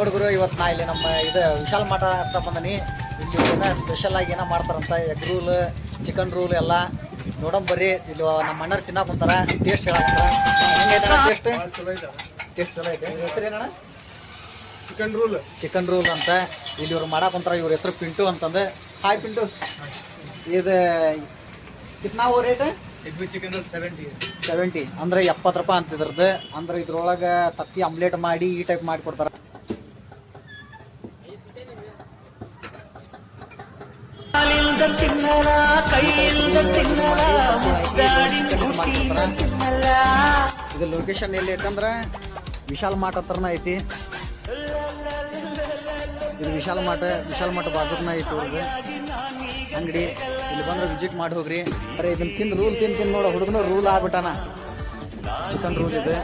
ನೋಡಿದ್ರು ಇವತ್ತು ನಾ ಇಲ್ಲಿ ನಮ್ಮ ಇದು ವಿಶಾಲ್ ಮಠ ಅಂತ ಬಂದನಿ. ಇಲ್ಲಿ ಏನೋ ಸ್ಪೆಷಲ್ ಆಗಿ ಏನೋ ಮಾಡ್ತಾರಂತ, ಎಗ್ ರೂಲ್, ಚಿಕನ್ ರೂಲ್ ಎಲ್ಲ ನೋಡಮ್ ಬರ್ರಿ. ಇಲ್ಲಿ ನಮ್ಮ ಅಣ್ಣರು ತಿನ್ನಕ್ಕೆ ಕುಂತಾರ, ಟೇಸ್ಟ್ ಹೇಳಂತಾರ. ಹೆಂಗೈತೆ ಟೇಸ್ಟ್? ಟೇಸ್ಟ್ ಚಲೋ ಐತೆ. ಹೆಸರು ಏನಣ್ಣ? ಚಿಕನ್ ರೂಲ್ ಅಂತ ಇಲ್ಲಿ ಇವ್ರು ಮಾಡಕ್ಕೆ ಕುಂತಾರ. ಇವ್ರ ಹೆಸರು ಪಿಂಟು ಅಂತಂದು. ಹಾಯ್ ಪಿಂಟು. ಇದು ನಾವು ರೇಟ್ ಚಿಕನ್ 70 ಅಂದ್ರೆ 70 ರೂಪಾಯಿ ಅಂತ ಇದ್ರದ್ದು. ಅಂದ್ರೆ ಇದ್ರೊಳಗೆ ತತ್ತಿ ಆಮ್ಲೆಟ್ ಮಾಡಿ ಈ ಟೈಪ್ ಮಾಡಿ ಕೊಡ್ತಾರ. ಇದು ಲೊಕೇಶನ್ ಎಲ್ಲಿ ಐತಂದ್ರೆ ವಿಶಾಲ್ ಮಾರ್ಟ್ ಹತ್ರನ ಐತಿ. ಇದು ವಿಶಾಲ್ ಮಾರ್ಟ್ ಬಾಜುನ ಐತಿ ಇವ್ರದ್ದು ಅಂಗಡಿ. ಇಲ್ಲಿ ಬಂದ್ರೆ ವಿಸಿಟ್ ಮಾಡಿ ಹೋಗ್ರಿ. ಬರೀ ಇದನ್ನ ತಿಂದು ರೂಲ್ ತಿಂದು ನೋಡೋ ಹುಡುಗನ ರೂಲ್ ಆಗ್ಬಿಟ್ಟಾನ. ಚಿಕನ್ ರೂಲ್ ಇದೆ.